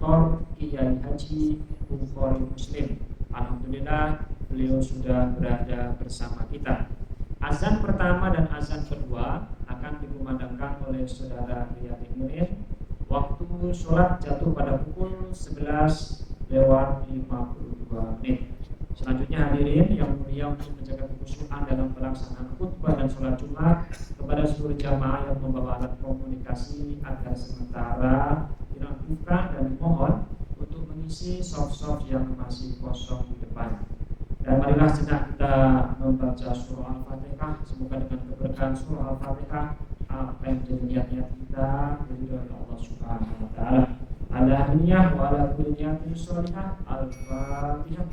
Dr. Kiai Haji Bukhari Muslim. Alhamdulillah beliau sudah berada bersama kita. Azan pertama dan azan kedua akan dikumandangkan oleh saudara Riyadi Munir. Waktu sholat jatuh pada pukul 11:52. Selanjutnya hadirin yang mulia, untuk menjaga kekhusyuan dalam pelaksanaan khutbah dan sholat Jumat, kepada seluruh jamaah yang membawa alat komunikasi agar sementara dinonaktifkan dan dimohon untuk mengisi soft-soft yang masih kosong di depan. Dan marilah sedang kita membaca surah Al-Fatihah. Semoga dengan keberkahan surah Al-Fatihah apa yang jadi niat-niat kita dari Allah Subhanahu wa taala. Ala niyah wa ala kulli niyatin sholihah. Al-Fatihah.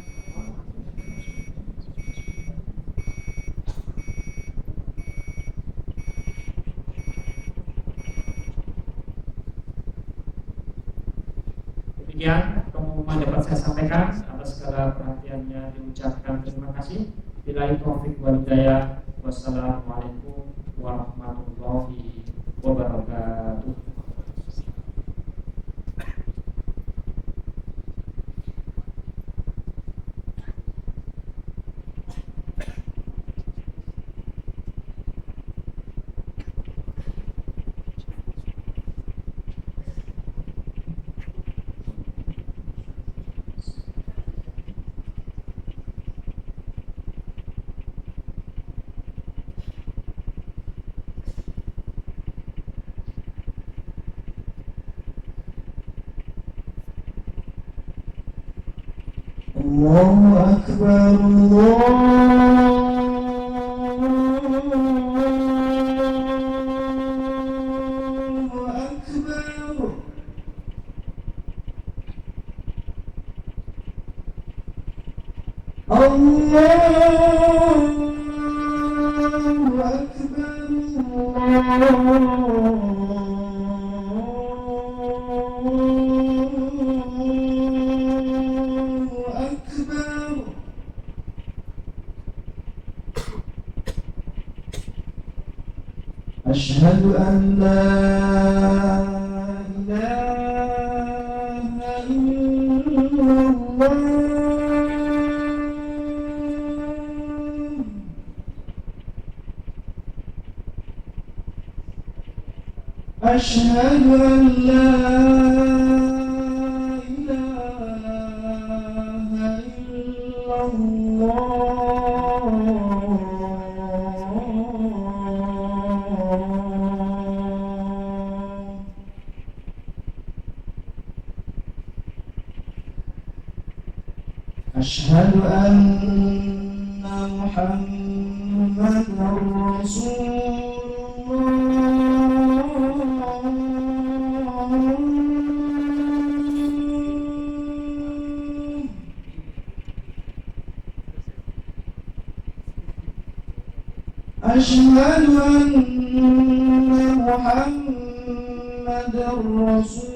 Demikian pengumuman dapat saya sampaikan. Atas segala perhatiannya diucapkan terima kasih. Billahi taufiq wal hidayah. Wassalamualaikum warahmatullahi wabarakatuh. Allahu Akbar, Allahu Asyhadu an la ilaha illallah. Asyhadu an la ilaha illallah. Asyhadu anna Muhammadar Rasulullah. Asyhadu anna Muhammadar Rasulullah.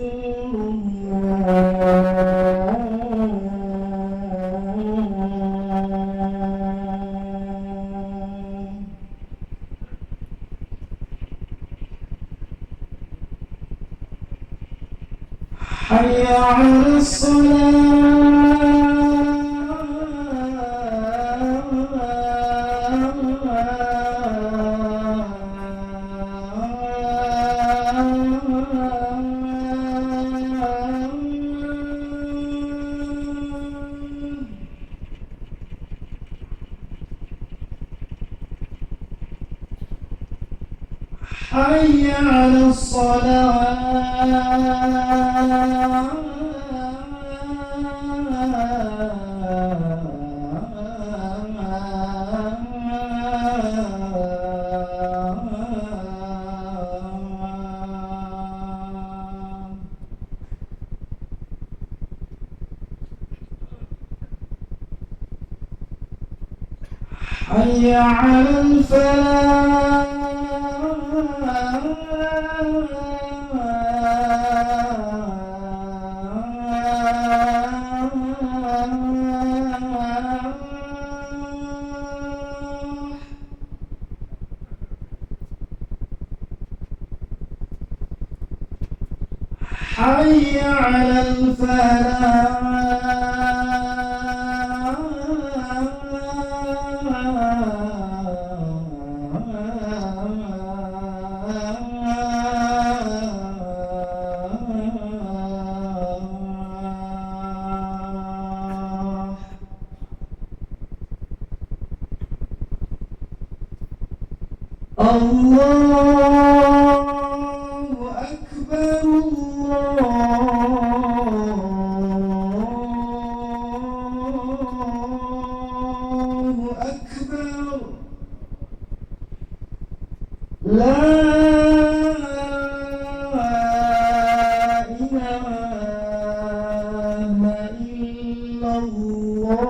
Hayya 'alas حي على الصلاة. حي على الفلاح. حي على الفلاح. الله أكبر الله أكبر لا إله إلا الله.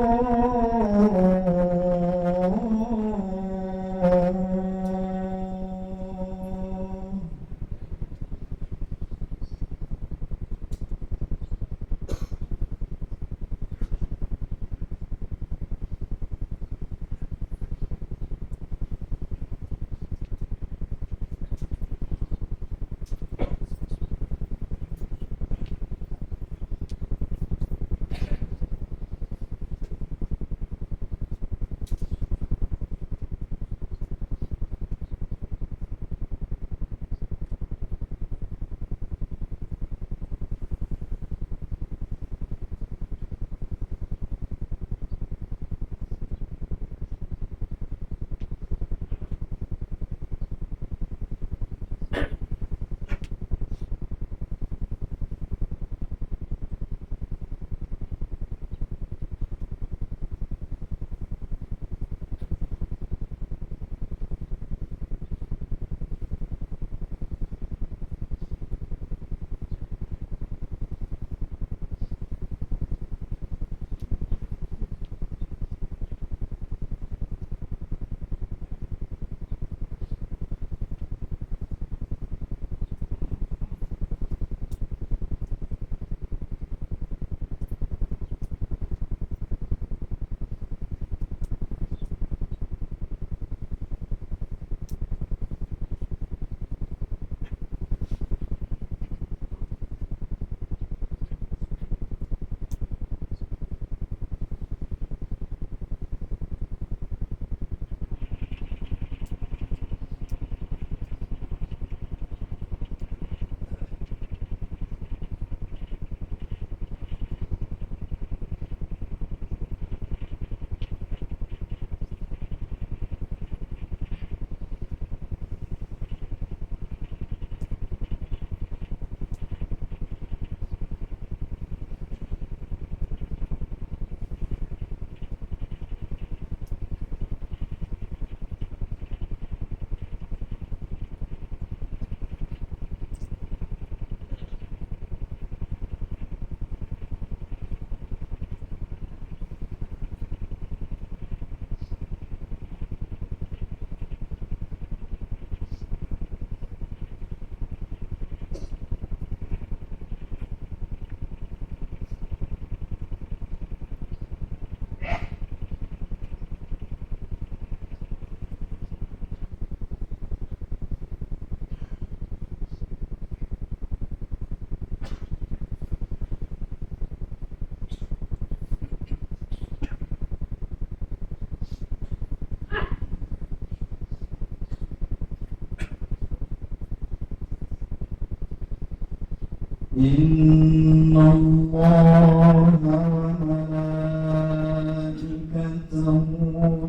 إن الله وملائكته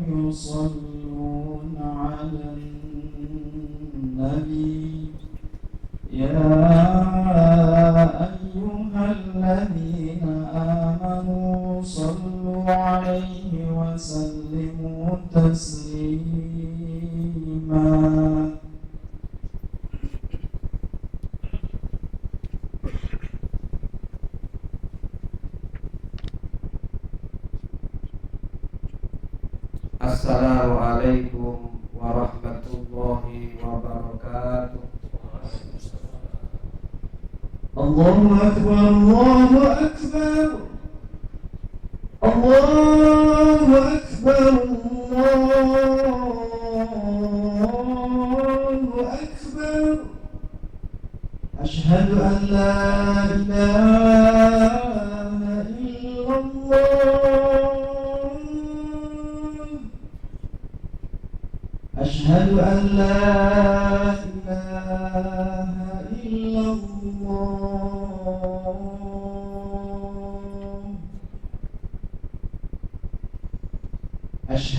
يصلون على النبي يا أيها الذين آمنوا صلوا عليه وسلموا تسليما. Assalamualaikum warahmatullahi wabarakatuh. Allahu Akbar, Allahu Akbar, Allahu Akbar, Allahu Akbar. Asyhadu an la ilaha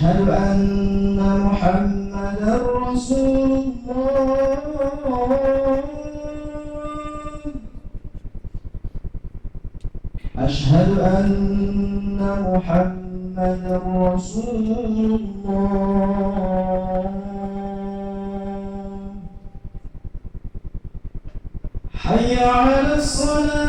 أشهد أن محمدا رسول الله أشهد أن محمدا رسول الله حي على الصلاة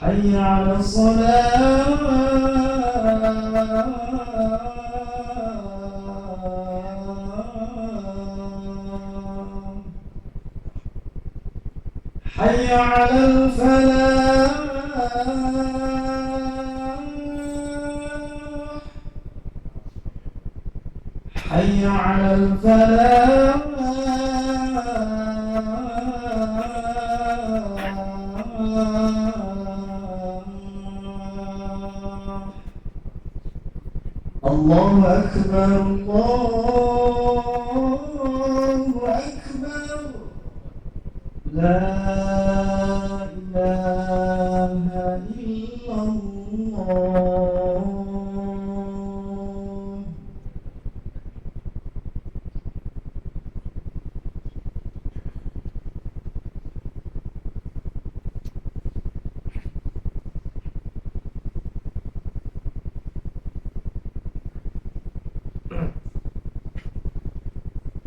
حي على الصلاة حي على الفلاح حي على الفلاح الله أكبر الله أكبر لا إله إلا الله.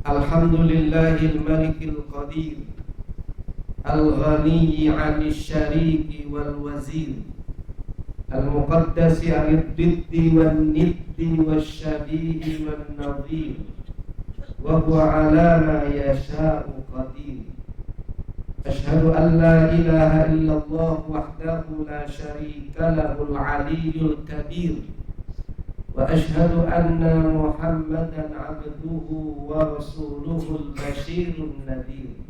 Alhamdulillahil malikil qadir al-ghani 'anil syariki wal wazir al-muqaddasi 'anid diddi wan niddi wasyabihi wan nadhir wa huwa 'ala ma yasha'u qadir. Asyhadu an la ilaha illallah wahdahu la syarika lahul 'aliyyul kabir wa asyhadu anna Muhammadan 'abduhu wa rasuluhul basyirun nadhir.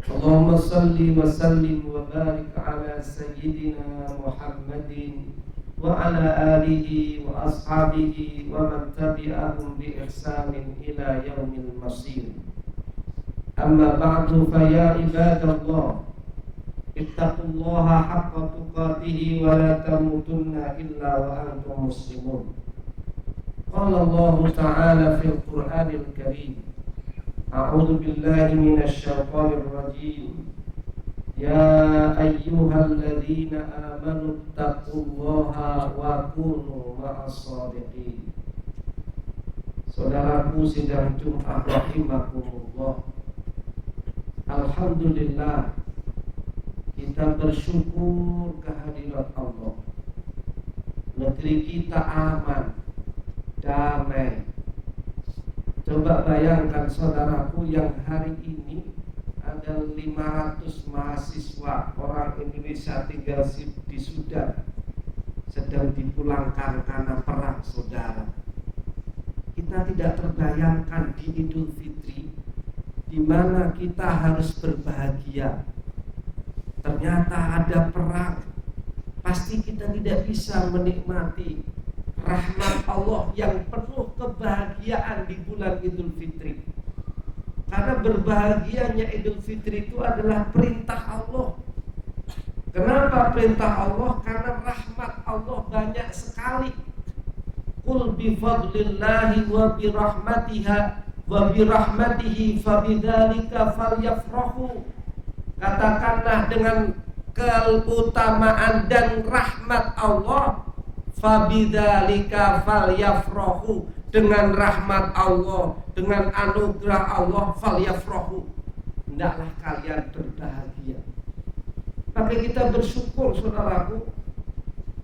Allahumma salli wa sallim wa barik ala sayyidina Muhammadin wa ala alihi wa ashabihi wa man tabi'ahum bi ihsanin ila yaumil masir. Amma ba'du, fa ya ibadallah, ittaqullaha haqqa tuqatih wa la tamutunna illa wa antum muslimun. Qala Allah ta'ala fil Qur'anil Karim, a'udzu billahi minasy syaithanir rajim. Ya ayyuhalladzina amanu taqullaha wa kunu ma'as shadiqin. Saudaraku sidang Jumat rahimakumullah, alhamdulillah, kita bersyukur kehadirat Allah. Negeri kita aman, damai. Coba bayangkan saudaraku, yang hari ini ada 500 mahasiswa orang Indonesia tinggal di Sudan sedang dipulangkan karena perang, saudara. Kita tidak terbayangkan di Idul Fitri di mana kita harus berbahagia. Ternyata ada perang. Pasti kita tidak bisa menikmati rahmat Allah yang penuh kebahagiaan di bulan Idul Fitri. Karena berbahagianya Idul Fitri itu adalah perintah Allah. Kenapa perintah Allah? Karena rahmat Allah banyak sekali. Qul bi fadlillahi wa bi rahmatiha wa bi rahmatihi fabidzalika falyafrahu. Katakanlah dengan keutamaan dan rahmat Allah, fabidzalika falyafrahu, dengan rahmat Allah, dengan anugerah Allah, falyafrahu, hendaklah kalian berbahagia. Maka kita bersyukur, saudaraku,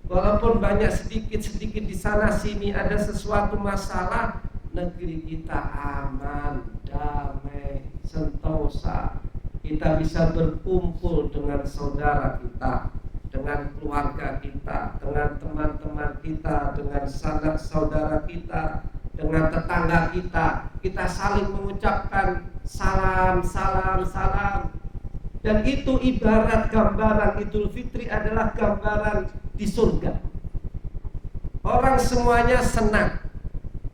walaupun banyak sedikit-sedikit di sana sini ada sesuatu masalah, negeri kita aman, damai, sentosa. Kita bisa berkumpul dengan saudara kita, dengan keluarga kita, dengan teman-teman kita, dengan sanak saudara kita, dengan tetangga kita. Kita saling mengucapkan salam, salam, salam. Dan itu ibarat gambaran Idul Fitri adalah gambaran di surga. Orang semuanya senang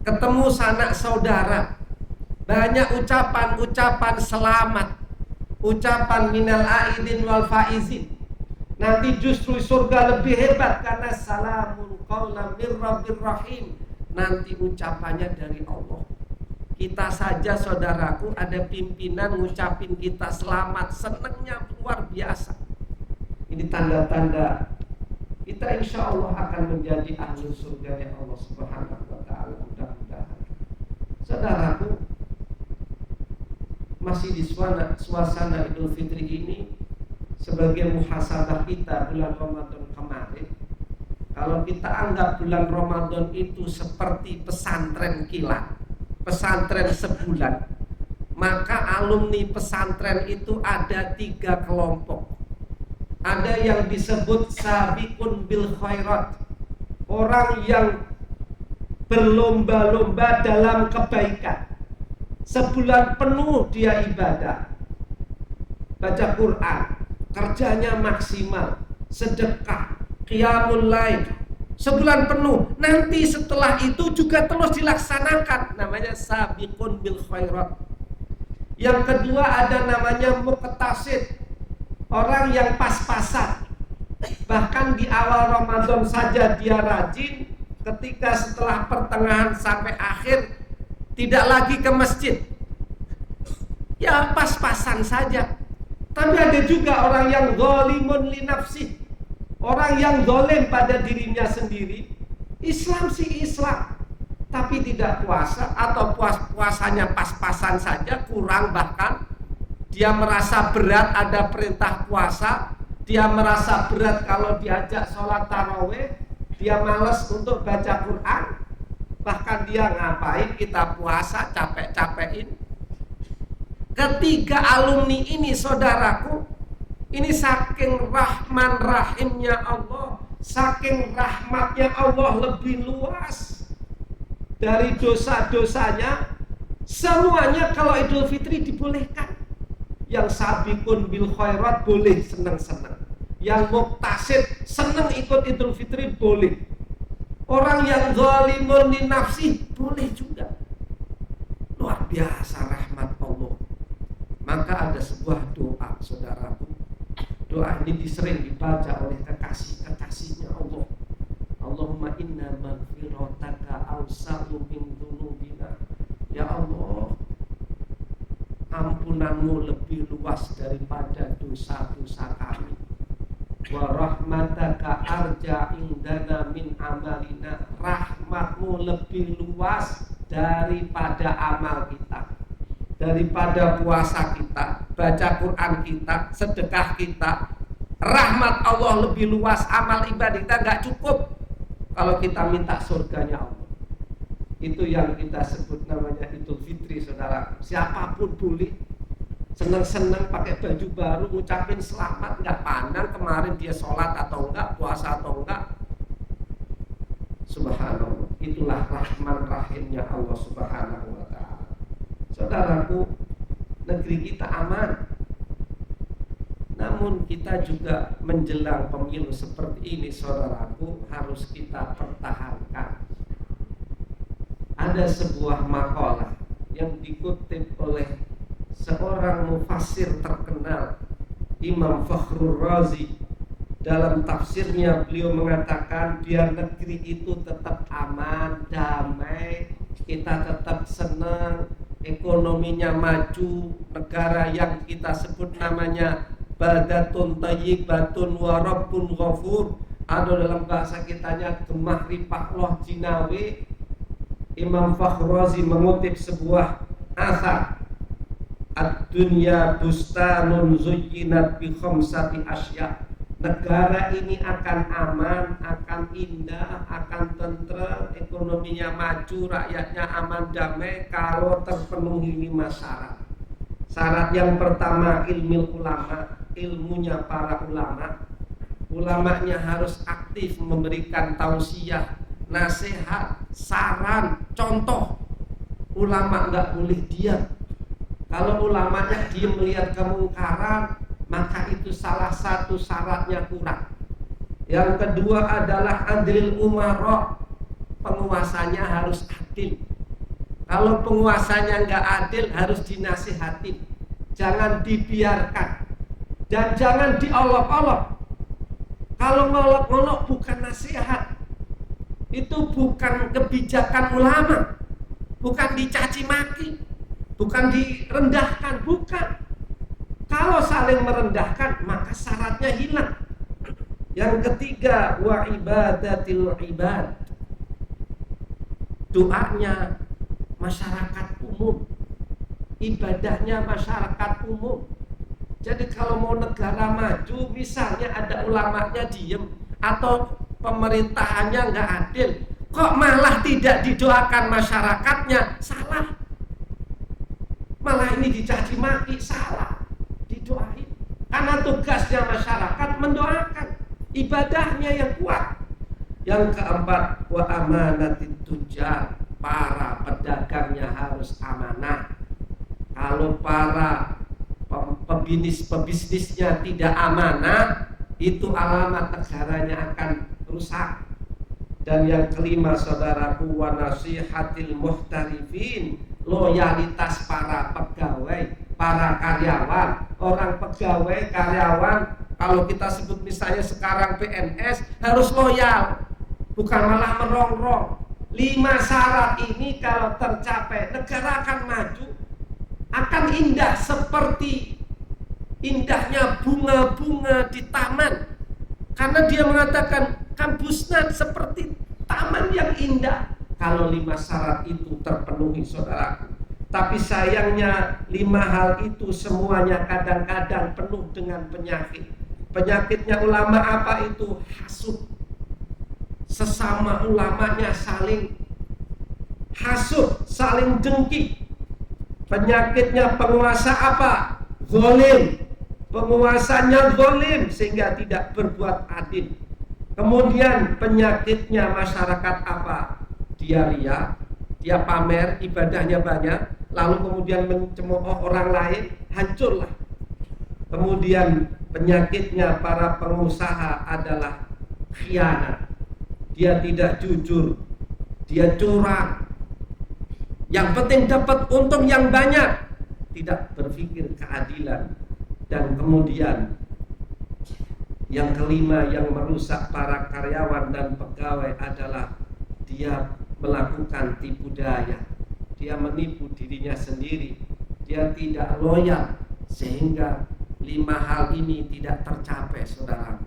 ketemu sanak saudara. Banyak ucapan-ucapan selamat. ucapan minal aidin wal faizin. Nanti justru surga lebih hebat karena salamun qaulan mir rabbir rahim. Nanti ucapannya dari Allah. Kita saja saudaraku ada pimpinan ngucapin kita selamat, senangnya luar biasa. Ini tanda-tanda kita insya Allah akan menjadi ahli surganya Allah Subhanahu wa ta'ala. Mudah-mudahan. Saudaraku, masih di suasana Idul Fitri ini, sebagai muhasabah kita bulan Ramadan kemarin, kalau kita anggap bulan Ramadan itu seperti pesantren kilat, pesantren sebulan, maka alumni pesantren itu ada 3 kelompok. Ada yang disebut sabiqun bil khairat, orang yang berlomba-lomba dalam kebaikan. Sebulan penuh dia ibadah, baca Quran, kerjanya maksimal, sedekah, qiyamul lail, sebulan penuh. Nanti setelah itu juga terus dilaksanakan, namanya sabiqun bil khairat. Yang kedua ada namanya muqtasid, orang yang pas-pasan. Bahkan di awal Ramadan saja dia rajin, ketika setelah pertengahan sampai akhir tidak lagi ke masjid. Ya pas-pasan saja. Tapi ada juga orang yang zalimun li nafsih, orang yang zalim pada dirinya sendiri. Islam sih Islam, tapi tidak puasa atau puasanya pas-pasan saja, kurang bahkan. Dia merasa berat ada perintah puasa, dia merasa berat kalau diajak sholat tarawih, dia malas untuk baca Quran. Bahkan dia ngapain kita puasa, capek-capekin. Ketiga alumni ini saudaraku, ini saking rahman rahimnya Allah, saking rahmatnya Allah lebih luas dari dosa-dosanya. Semuanya kalau Idul Fitri dibolehkan. Yang sabiqun bil khairat boleh senang-senang, yang muqtasid senang ikut Idul Fitri boleh. Orang yang zalimun li nafsi boleh juga. Luar biasa rahmat Allah. Maka ada sebuah doa saudaraku. Doa ini sering dibaca oleh kekasih-kekasihnya Allah. Allahumma inna maghfirataka awsa'u min dzunubina. Ya Allah, ampunanmu lebih luas daripada dosa-dosa kami. Wa rahmataka arja indana min amalina. Rahmatmu lebih luas daripada amal kita, daripada puasa kita, baca Quran kita, sedekah kita. Rahmat Allah lebih luas, amal ibadah kita gak cukup kalau kita minta surganya Allah. Itu yang kita sebut namanya Idul Fitri saudara. Siapapun boleh senang-senang pakai baju baru, ngucapin selamat, nggak pandang kemarin dia sholat atau enggak, puasa atau enggak. Subhanallah, itulah rahman rahimnya Allah Subhanahu wa ta'ala. Saudaraku, negeri kita aman. Namun kita juga menjelang pemilu seperti ini saudaraku, harus kita pertahankan. Ada sebuah makalah yang dikutip oleh seorang mufassir terkenal, Imam Fakhrur Razi. Dalam tafsirnya beliau mengatakan biar negeri itu tetap aman, damai, kita tetap senang, ekonominya maju, negara yang kita sebut namanya baldatun thayyibatun wa rabbun ghafur, atau dalam bahasa kitanya gemah ripah loh jinawi. Imam Fakhrur Razi mengutip sebuah asar, ad-dunya bustanun zuyyinat bi khamsati asya. Negara ini akan aman, akan indah, akan tentrem, ekonominya maju, rakyatnya aman damai kalau terpenuhi 5 syarat. Syarat yang pertama ilmu ulama, ilmunya para ulama. Ulamanya harus aktif memberikan tausiah, nasihat, saran, contoh. Ulama nggak boleh diam. Kalau ulamanya diam melihat kemungkaran, maka itu salah satu syaratnya kurang. Yang kedua adalah adil umara, penguasanya harus adil. Kalau penguasanya nggak adil, harus dinasihatin. jangan dibiarkan, dan jangan diolok-olok. Kalau ngolok-ngolok bukan nasihat, itu bukan kebijakan ulama, bukan dicaci maki, bukan direndahkan, bukan. Kalau saling merendahkan, maka syaratnya hilang. Yang ketiga, wa ibadatil ibad, doanya masyarakat umum, ibadahnya masyarakat umum. Jadi kalau mau negara maju, misalnya ada ulamanya diem atau pemerintahannya nggak adil, kok malah tidak didoakan masyarakatnya, salah. Malah ini dicaci maki, salah. Didoain. Karena tugasnya masyarakat mendoakan, ibadahnya yang kuat. Yang keempat, wa amanatit tujar, para pedagangnya harus amanah. Kalau para pebisnisnya tidak amanah, itu alamat negaranya akan rusak. Dan yang kelima, saudaraku, wa nasihatil muhtarifin, loyalitas para pegawai, para karyawan. Orang pegawai, karyawan, kalau kita sebut misalnya sekarang PNS, harus loyal, bukan malah merongrong. 5 syarat ini kalau tercapai, negara akan maju, akan indah seperti indahnya bunga-bunga di taman. Karena dia mengatakan kampusnya seperti taman yang indah. Kalau 5 syarat itu terpenuhi, saudaraku. Tapi sayangnya 5 hal itu semuanya kadang-kadang penuh dengan penyakit. Penyakitnya ulama apa itu? Hasud. Sesama ulamanya saling hasud, saling dengki. Penyakitnya penguasa apa? Zalim. Penguasanya zalim sehingga tidak berbuat adil. Kemudian penyakitnya masyarakat apa? Dia ria, dia pamer, ibadahnya banyak, lalu kemudian mencemooh orang lain, hancurlah. Kemudian penyakitnya para pengusaha adalah khianat. Dia tidak jujur, dia curang. Yang penting dapat untung yang banyak, tidak berpikir keadilan. Dan kemudian yang kelima yang merusak para karyawan dan pegawai adalah dia melakukan tipu daya. Dia menipu dirinya sendiri. Dia tidak loyal, sehingga 5 hal ini tidak tercapai, saudaraku.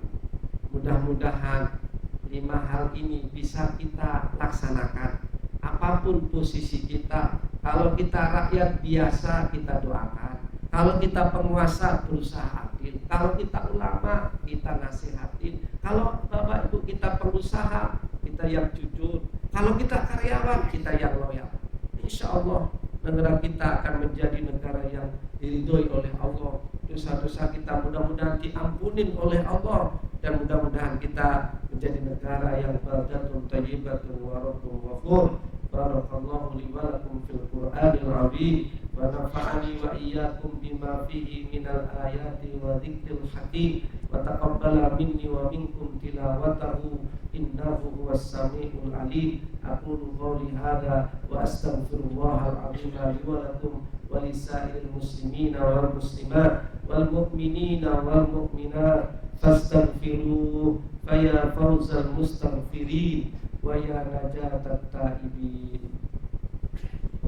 Mudah-mudahan 5 hal ini bisa kita laksanakan. Apapun posisi kita, kalau kita rakyat biasa, kita doakan. Kalau kita penguasa, berusaha adil. Kalau kita ulama, kita nasihatin. Kalau Bapak Ibu kita pengusaha, kita yang jujur. Kalau kita karyawan, kita yang loyal. Insya Allah negara kita akan menjadi negara yang diridhoi oleh Allah. Dosa-dosa kita mudah-mudahan diampunin oleh Allah, dan mudah-mudahan kita menjadi negara yang baldatun thayyibatun wa rabbun ghafur. Barakallahu li wa lakum fil Qur'anil 'azim wa nafa'ani wa iyyakum bima fihi minal ayati wa dzikril hakim wa taqabbala minni wa minkum tilawatahu innahu huwas samiul alim. Aqulu qouli hadza wa astaghfirullahal 'azim li wa lakum wa lisairil muslimina wal muslimat wal mu'minina wal mu'minat fastaghfiruhu faya fawzal mustaghfirin wa ya najatat taibin.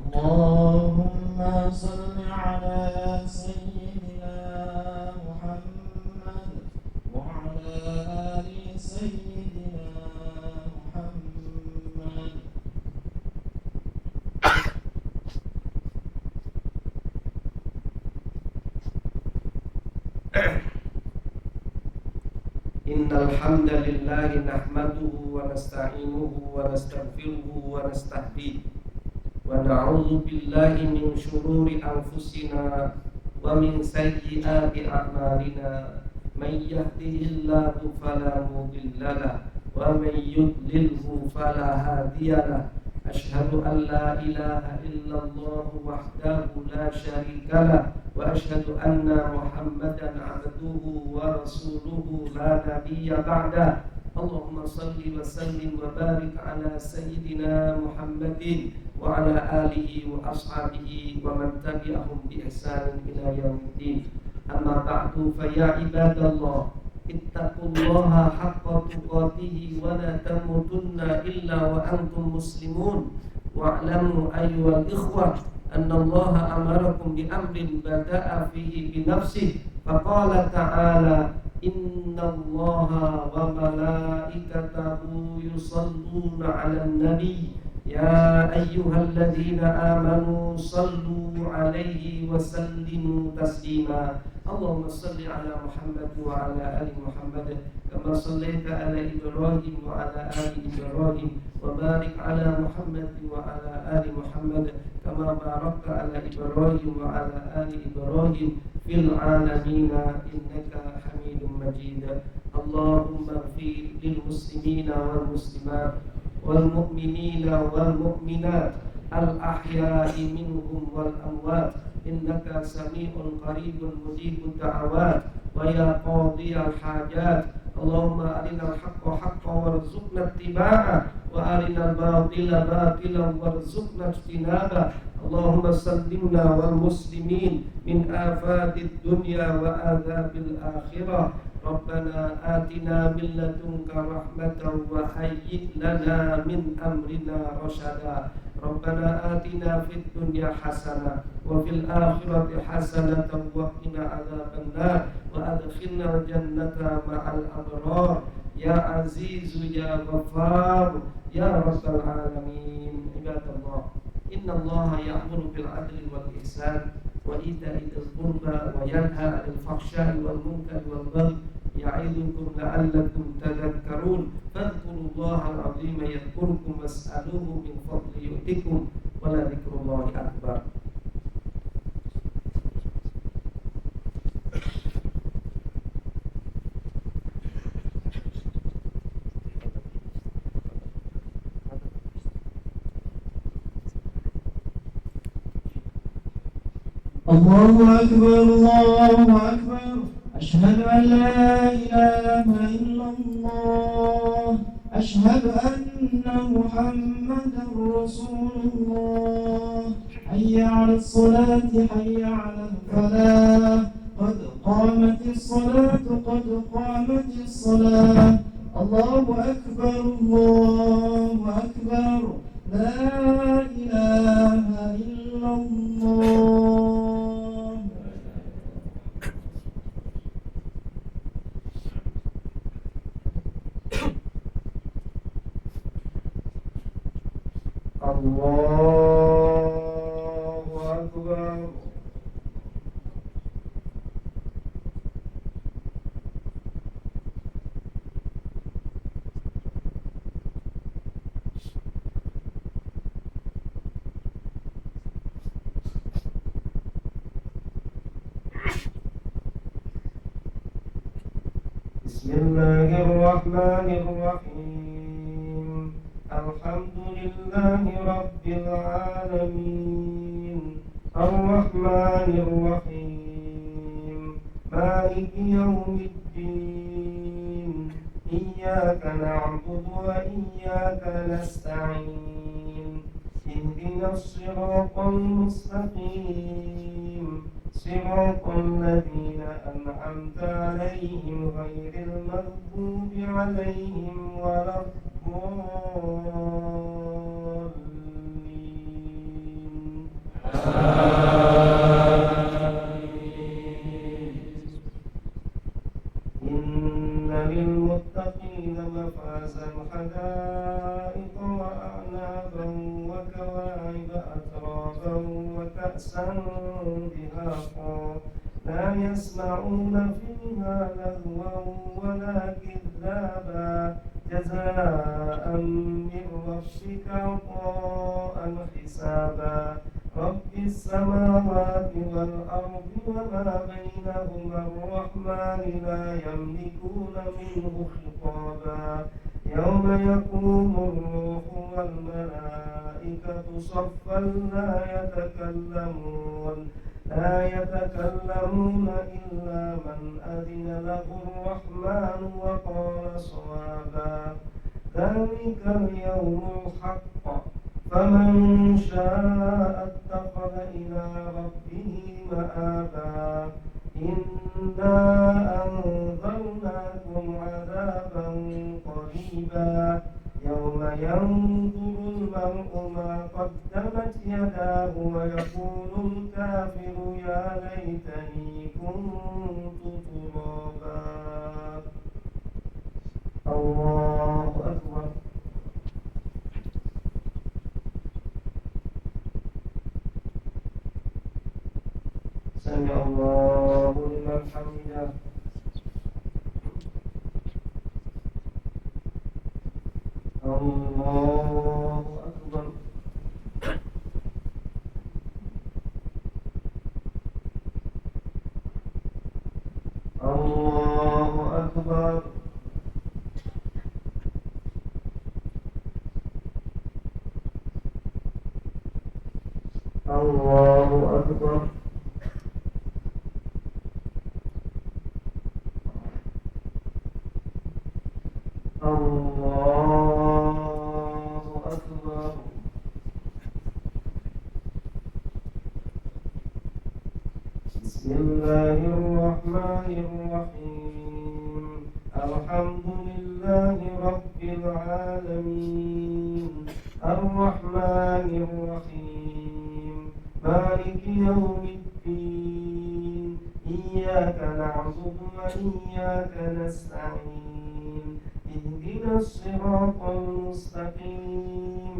Allahumma salli ala sayyidina Muhammad wa ala ali sayyidina Muhammad. Innal hamdalillahi nahmaduhu wa nasta'inuhu wa nastaghfiruhu wa nastahdihi wa na'udzu billahi min shururi anfusina wa min sayyiati a'malina. Man yahdihillahu fala mudilla lahu wa man yudlilhu fala hadiya lahu. Asyhadu an la ilaha illallah wahdahu la syarika lahu wa asyhadu anna Muhammadan 'abduhu wa rasuluhu la nabiyya ba'da. Allahumma salli wa sallim wa barik ala sayyidina Muhammadin وعلى آله وأصحابه ومن تبعهم بإحسان إلى يوم الدين. أما بعد فيا عباد الله اتقوا الله حق تقاته ولا تموتن إلا وأنتم مسلمون واعلموا أيها الإخوة أن الله أمركم بأمر بدأ فيه بنفسه فقال تعالى إن الله وملائكته يصلون على النبي يا أيها الذين آمنوا صلوا عليه وسلموا تسليما اللهم صل على محمد وعلى آل محمد كما صليت على إبراهيم وعلى آل إبراهيم وبارك على محمد وعلى آل محمد كما باركت على إبراهيم وعلى آل إبراهيم في العالمين إنك حميد مجيد. اللهم اغفر للمسلمين والمسلمات والمؤمنين والمؤمنات الأحياء منهم والأموات إنك سميع قريب مجيب الدعوات ويا قاضي الحاجات. اللهم أرنا الحق حقا وارزقنا اتباعه وأرنا الباطل باطلا وارزقنا اجتنابه. اللهم سلمنا والمسلمين من آفات الدنيا وعذاب الآخرة. ربنا آتنا من لدنك رحمة وهيئ لنا من أمرنا رشدا. ربنا آتنا في الدنيا حسنة وفي الآخرة حسنة وقنا عذاب النار وأدخلنا الجنة مع الأبرار يا عزيز يا غفار يا رب العالمين. عباد الله إن الله يأمر بالعدل والإحسان وإيتاء ذي القربى وينهى عن الفحشاء والمنكر والبغي يعظكم لعلكم تذكرون فاذكروا الله العظيم يذكركم واسألوه من فضله يؤتكم ولذكر الله أكبر. الله أكبر الله أكبر أشهد أن لا إله إلا الله أشهد أن محمدا رسول الله حي على الصلاة حي على الفلاح قد قامت الصلاة قد قامت الصلاة. الله أكبر الله أكبر لا إله إلا الله. الله أكبر. بسم الله الرحمن الرحيم الحمد لله رب العالمين الرحمن الرحيم مالك يوم الدين إياك نعبد وإياك نستعين اهدنا الصراط المستقيم صراط الذين أنعمت عليهم غير المغضوب عليهم ولا الضالين. إن للمتقين مفازا حدائق وأعنابا وكواعب أترابا وكأسا دهاقا لا يسمعون فيها لغوا ولا كذابا جزاء من ربك عطاء حسابا. رب السماوات والأرض وما بينهما الرحمن لا يملكون منه خطابا. يوم يقوم الروح والملائكة صفا لا يتكلمون إلا من أذن له الرحمن وقال صوابا. ذلك اليوم الحق فمن شاء اتخذ إلى ربه مآبا إنا أنذرناكم عذابا قريبا يوم ينظر المرء ما قدمت يداه ويقول الكافر يا ليتني كنت ترابا. الله أكبر. سمع الله لمن حمده. الله أكبر. الله أكبر. الله أكبر. الله أكبر. بسم الله الرحمن الرحيم. الحمد لله رب العالمين الرحمن الرحيم مالك يوم الدين إياك نعبد وإياك نستعين اهدنا الصراط المستقيم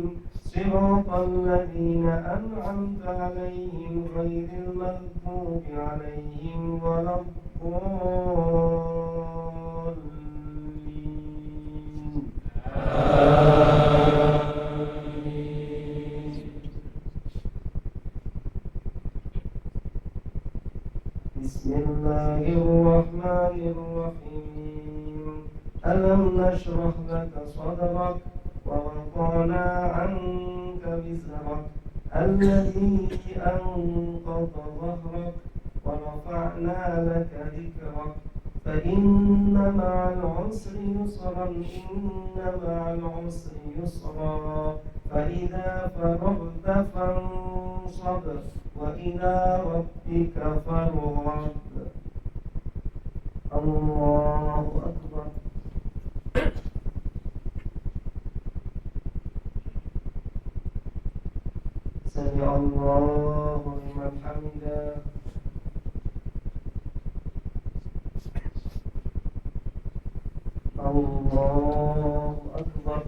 صراط الذين أنعمت عليهم غير المغضوب عليهم ولا الضالين. آمين. بسم الله الرحمن الرحيم. ألم نشرح لك صدرك ووضعنا عنك وزرك الذي أنقض ظهرك ورفعنا لك ذكرك فإن مع العسر يسرا إن مع العسر يسرا فإذا فرغت فانصب وإلى ربك فارغب. الله أكبر. سمع الله لمن حمده. الله أكبر.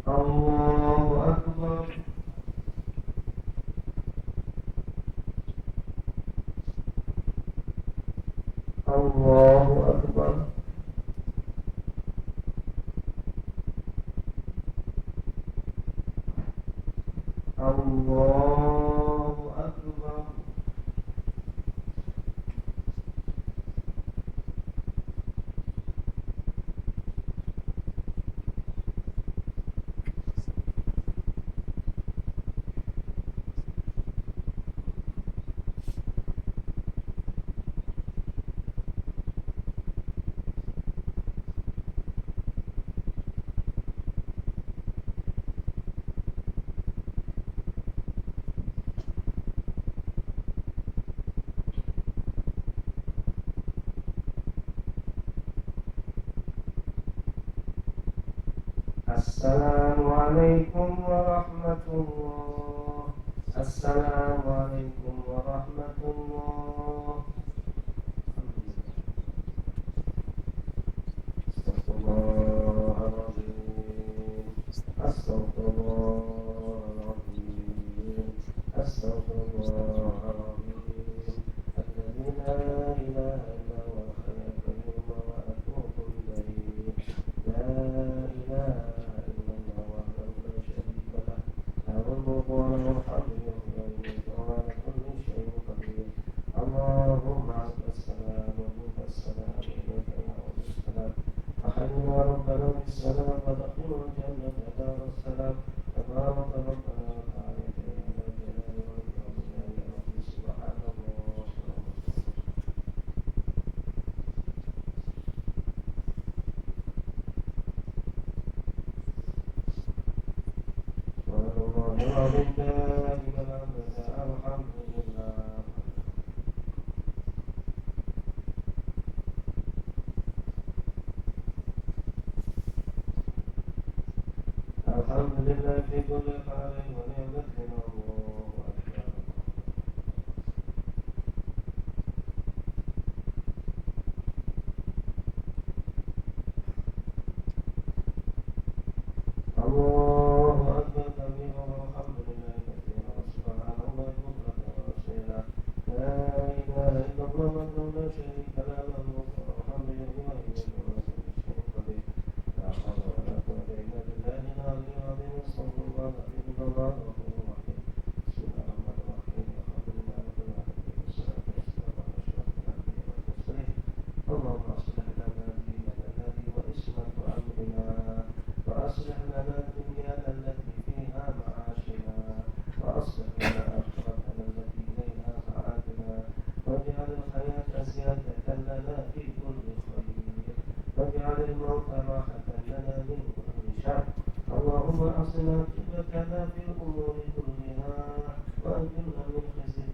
الله أكبر. الله أكبر. الله أكبر. Assalamualaikum warahmatullahi. Assalamualaikum warahmatullahi. Astagfirullahaladzim. Astagfirullahaladzim. Astagfirullahaladzim. Alladzi la ilaha illa huwa al-hayyul qayyum wa atubu ilayhi. La ilaha اللهم أنت السلام ومنك السلام إليك يعود السلام أحينا ربنا بالسلام ودخلنا الجنة دار السلام تبارك ربنا وتعالى يا ذا الجلال والإكرام يا رب سبحان الله. العظيم دائما أبدا الحمد لله. الحمد لله في كل حال ونعمة الله أكبر. الله أكبر كبيرا والحمد لله كثيرا سبحان الله بكرة وأصيلا. لا إله إلا الله وحده لا شريك له له الملك والحمد لله وإليه المصير شيء قدير. لا حول ولا قوة إلا بالله العلي العظيم. صلى الله عليه الله غفور رحيم. بسم الله الرحمن الرحيم. الحمد لله رب العالمين والصلاة والسلام على أشرف الأنبياء والمرسلين. اللهم أصلح لنا ديننا الذي وعصمة أمرنا، وأصلح لنا دنيانا التي فيها معاشنا، وأصلح لنا آخرتنا التي إليها معادنا، واجعل الحياة زيادة لنا في كل خير، واجعل الموت راحة لنا من كل شر. اللهم أصلح عاقبتنا في الأمور كلها، وأجرنا من خزي